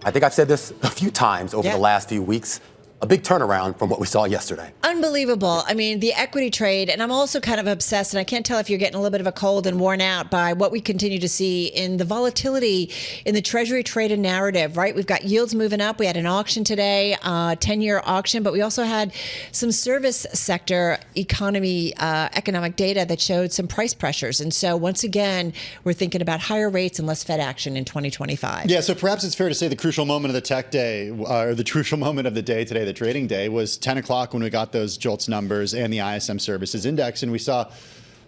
I think I've said this a few times over the last few weeks. A big turnaround from what we saw yesterday. Unbelievable. I mean, the equity trade, and I'm also kind of obsessed, and I can't tell if you're getting a little bit of a cold and worn out by what we continue to see in the volatility in the Treasury traded narrative, right? We've got yields moving up. We had an auction today, 10-year auction, but we also had some service sector economy, economic data that showed some price pressures. And so once again, we're thinking about higher rates and less Fed action in 2025. Yeah, so perhaps it's fair to say the crucial moment of the tech day, or the crucial moment of the day today, the trading day, was 10 o'clock when we got those JOLTS numbers and the ISM Services Index, and we saw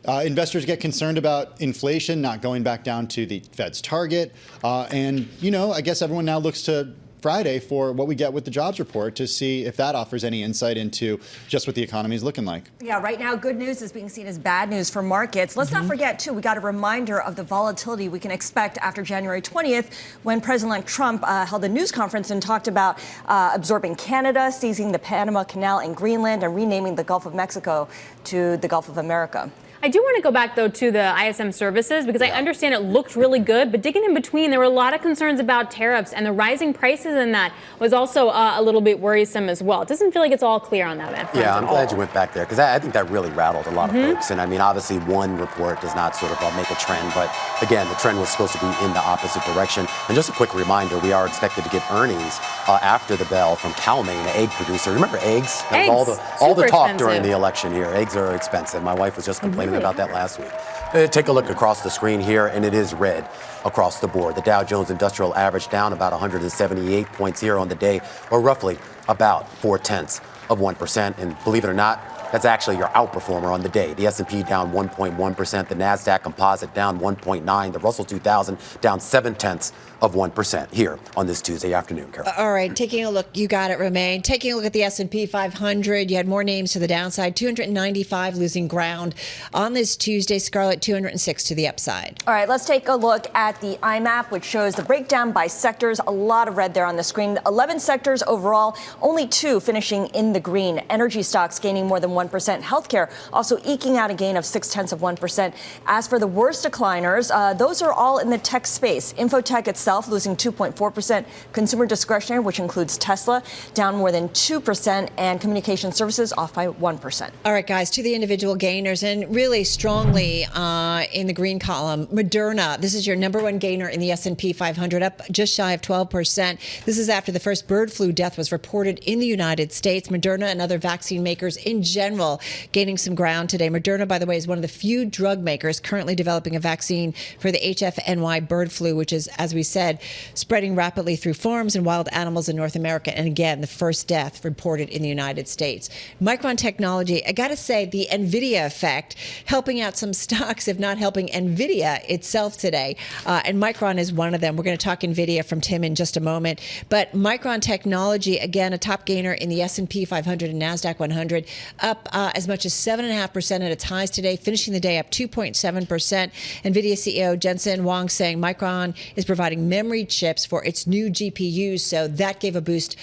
investors get concerned about inflation not going back down to the Fed's target. And, you know, I guess everyone now looks to Friday for what we get with the jobs report to see if that offers any insight into just what the economy is looking like. Yeah, right now, good news is being seen as bad news for markets. Let's not forget, too, we got a reminder of the volatility we can expect after January 20th when President Trump held a news conference and talked about absorbing Canada, seizing the Panama Canal and Greenland, and renaming the Gulf of Mexico to the Gulf of America. I do want to go back, though, to the ISM services, because I understand it looked really good, but digging in between, there were a lot of concerns about tariffs, and the rising prices in that was also a little bit worrisome as well. It doesn't feel like it's all clear on that front. Yeah, I'm glad you went back there, because I think that really rattled a lot of folks. And I mean, obviously, one report does not sort of make a trend, but again, the trend was supposed to be in the opposite direction. And just a quick reminder, we are expected to get earnings after the bell from Cal-Maine, an egg producer. Remember eggs? That was all the talk during the election here. Eggs are expensive. My wife was just complaining about that last week. Take a look across the screen here, and it is red across the board. The Dow Jones Industrial Average down about 178.0 on the day, or roughly about 0.4%. And believe it or not, that's actually your outperformer on the day. The S&P down 1.1%, the NASDAQ Composite down 1.9%, the Russell 2000 down 0.7% here on this Tuesday afternoon, Carol. All right, taking a look, you got it, Romaine. Taking a look at the S&P 500, you had more names to the downside, 295 losing ground on this Tuesday. Scarlet, 206 to the upside. All right, let's take a look at the IMAP, which shows the breakdown by sectors. A lot of red there on the screen. 11 sectors overall, only 2 finishing in the green. Energy stocks gaining more than 1%. Healthcare also eking out a gain of 0.6%. As for the worst decliners, those are all in the tech space. Infotech itself losing 2.4%. Consumer discretionary, which includes Tesla, down more than 2%. And communication services off by 1%. All right, guys, to the individual gainers, and really strongly in the green column, Moderna. This is your number one gainer in the S&P 500, up just shy of 12%. This is after the first bird flu death was reported in the United States. Moderna and other vaccine makers in general gaining some ground today. Moderna, by the way, is one of the few drug makers currently developing a vaccine for the HFNY bird flu, which is, as we said, spreading rapidly through farms and wild animals in North America. And again, the first death reported in the United States. Micron Technology, I got to say, the Nvidia effect, helping out some stocks, if not helping Nvidia itself today. And Micron is one of them. We're going to talk Nvidia from Tim in just a moment. But Micron Technology, again, a top gainer in the S&P 500 and NASDAQ 100, up as much as 7.5% at its highs today, finishing the day up 2.7%. NVIDIA CEO Jensen Huang saying Micron is providing memory chips for its new GPUs, so that gave a boost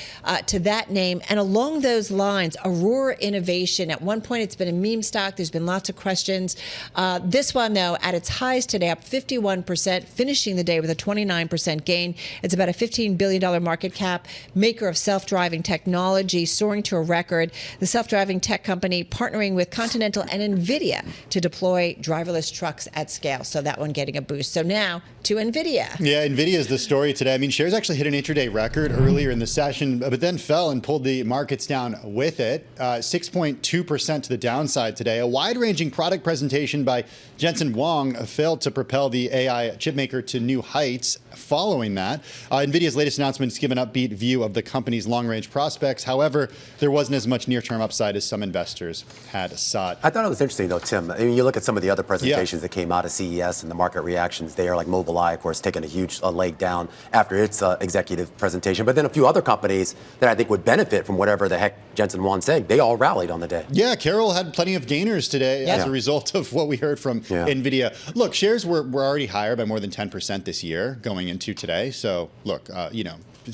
to that name. And along those lines, Aurora Innovation, at one point it's been a meme stock. There's been lots of questions. This one, though, at its highs today, up 51%, finishing the day with a 29% gain. It's about a $15 billion market cap, maker of self-driving technology, soaring to a record. The self-driving tech company partnering with Continental and Nvidia to deploy driverless trucks at scale. So that one getting a boost. So now to Nvidia. Yeah, Nvidia is the story today. I mean, shares actually hit an intraday record earlier in the session, but then fell and pulled the markets down with it. 6.2% to the downside today. A wide-ranging product presentation by Jensen Huang failed to propel the AI chipmaker to new heights. Following that, Nvidia's latest announcement has given an upbeat view of the company's long-range prospects. However, there wasn't as much near-term upside as some investors had sought. I thought it was interesting, though, Tim. I mean, you look at some of the other presentations that came out of CES and the market reactions there, like Mobileye, of course, taking a huge leg down after its executive presentation. But then a few other companies that I think would benefit from whatever the heck Jensen Huang saying, they all rallied on the day. Yeah, Carol had plenty of gainers today as a result of what we heard from Nvidia. Look, shares were already higher by more than 10% this year going into today. So, look,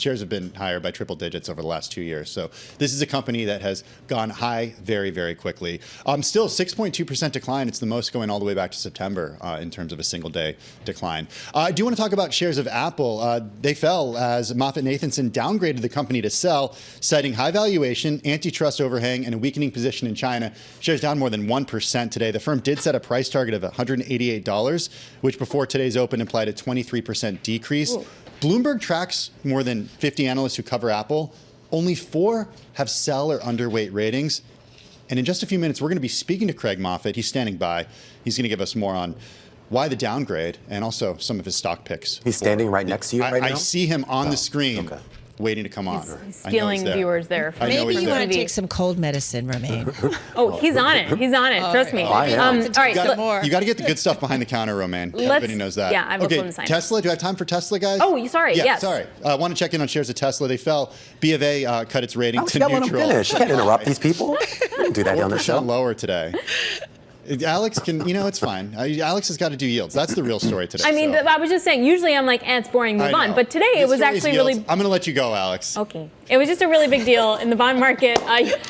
shares have been higher by triple digits over the last 2 years. So this is a company that has gone high very, very quickly. Still 6.2% decline. It's the most going all the way back to September in terms of a single day decline. I do want to talk about shares of Apple. They fell as MoffettNathanson downgraded the company to sell, citing high valuation, antitrust overhang, and a weakening position in China. Shares down more than 1% today. The firm did set a price target of $188, which before today's open implied a 23% decrease. Ooh. Bloomberg tracks more than 50 analysts who cover Apple. Only 4 have sell or underweight ratings. And in just a few minutes, we're going to be speaking to Craig Moffett. He's standing by. He's going to give us more on why the downgrade and also some of his stock picks. He's standing right next to you right now? I see him on the screen. Okay. Waiting to come on. He's stealing viewers there. Maybe you want to take some cold medicine, Romaine. Oh, he's on it. He's on it. Trust me. All right, you got to get the good stuff behind the counter, Romaine. Everybody knows that. Yeah, I have a phone sign. Tesla. Do I have time for Tesla, guys? Oh, sorry. Yeah, yes. Sorry. I want to check in on shares of Tesla. They fell. B of A cut its rating to neutral. Let them finish. You can't interrupt these people. Don't do that on the show. Lower today. Alex can, it's fine. Alex has got to do yields. That's the real story today. I mean, I was just saying, usually I'm like, it's boring, move on. But today it was actually really... I'm going to let you go, Alex. Okay. It was just a really big deal in the bond market.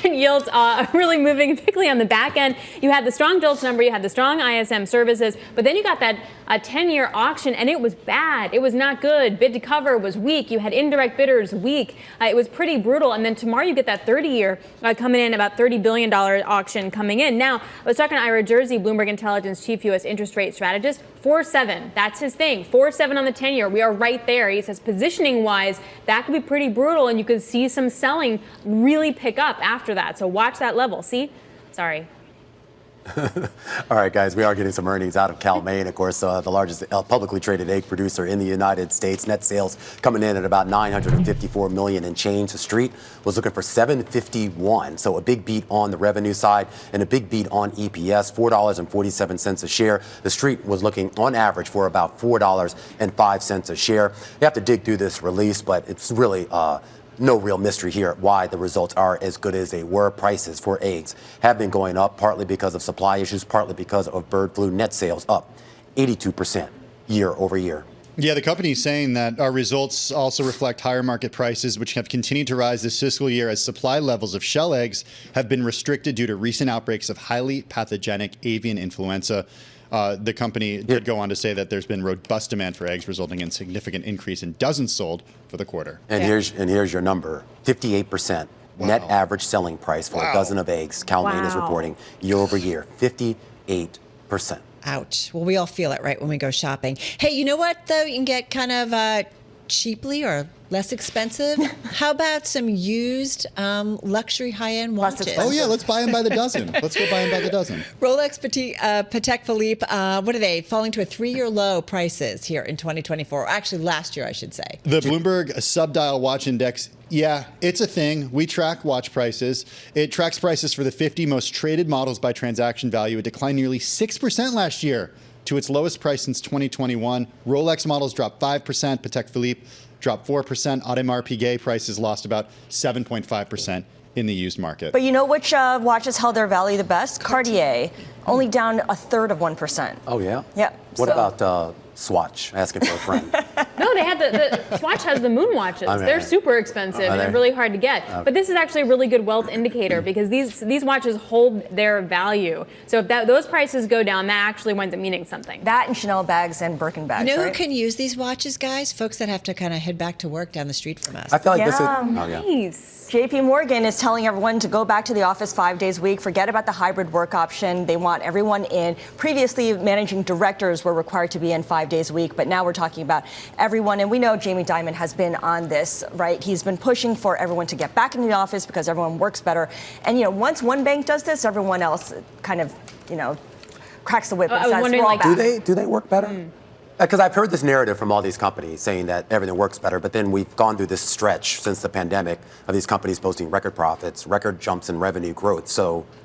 Yields are really moving, particularly on the back end. You had the strong JOLTS number, you had the strong ISM services, but then you got that 10-year auction, and it was bad. It was not good. Bid to cover was weak. You had indirect bidders weak. It was pretty brutal. And then tomorrow you get that 30-year coming in, about $30 billion auction coming in. Now, I was talking to Ira Jersey, Bloomberg Intelligence chief U.S. interest rate strategist. 4.7. That's his thing. 4.7 on the 10-year. We are right there. He says positioning-wise, that could be pretty brutal, and you could see some selling really pick up after that. So watch that level. See? Sorry. All right, guys, we are getting some earnings out of Cal-Maine, of course, the largest publicly traded egg producer in the United States. Net sales coming in at about $954 million and change. The street was looking for $751, so a big beat on the revenue side and a big beat on EPS, $4.47 a share. The street was looking on average for about $4.05 a share. You have to dig through this release, but it's really no real mystery here why the results are as good as they were. Prices for eggs have been going up, partly because of supply issues, partly because of bird flu. Net sales up 82% year over year. Yeah, the company is saying that our results also reflect higher market prices, which have continued to rise this fiscal year as supply levels of shell eggs have been restricted due to recent outbreaks of highly pathogenic avian influenza. The company did go on to say that there's been robust demand for eggs, resulting in significant increase in dozens sold for the quarter. And here's your number: 58% net average selling price for a dozen of eggs. Cal-Maine is reporting year over year, 58%. Ouch. Well, we all feel it, right, when we go shopping. Hey, you know what, though? You can get kind of cheaply or less expensive. How about some used luxury high-end watches? Oh, yeah, let's buy them by the dozen. Let's go buy them by the dozen. Rolex Patek Philippe, what are they? Falling to a 3-year low prices here in 2024. Actually, last year, I should say. The Bloomberg Subdial Watch Index, yeah, it's a thing. We track watch prices. It tracks prices for the 50 most traded models by transaction value. It declined nearly 6% last year to its lowest price since 2021. Rolex models dropped 5%. Patek Philippe dropped 4%. Audemars Piguet prices lost about 7.5% in the used market. But you know which watches held their value the best? Cartier, only down 1/3 of 1%. Oh, yeah? Yep. What about Swatch? Asking for a friend. No, they had the Swatch has the moon watches. They're super expensive and they're really hard to get. But this is actually a really good wealth indicator because these watches hold their value. So if those prices go down, that actually winds up meaning something. That and Chanel bags and Birkin bags. You know right? who can use these watches, guys? Folks that have to kind of head back to work down the street from us. I feel like this is nice. JP Morgan is telling everyone to go back to the office 5 days a week. Forget about the hybrid work option. They want everyone in. Previously, managing directors were required to be in 5 days a week, but now we're talking about everyone. And we know Jamie Dimon has been on this, right? He's been pushing for everyone to get back into the office because everyone works better. And, once one bank does this, everyone else kind of, cracks the whip and says, we're all back. Do they work better? Because I've heard this narrative from all these companies saying that everything works better, but then we've gone through this stretch since the pandemic of these companies posting record profits, record jumps in revenue growth.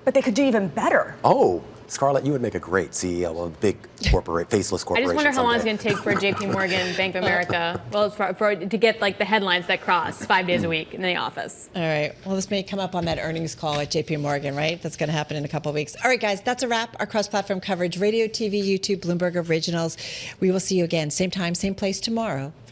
But they could do even better. Oh, Scarlett, you would make a great CEO of a big faceless corporation. I just wonder how long it's someday. going to take for JP Morgan, Bank of America, to get the headlines that cross 5 days a week in the office. All right. Well, this may come up on that earnings call at JP Morgan, right? That's going to happen in a couple of weeks. All right, guys, that's a wrap. Our cross-platform coverage, radio, TV, YouTube, Bloomberg Originals. We will see you again, same time, same place tomorrow for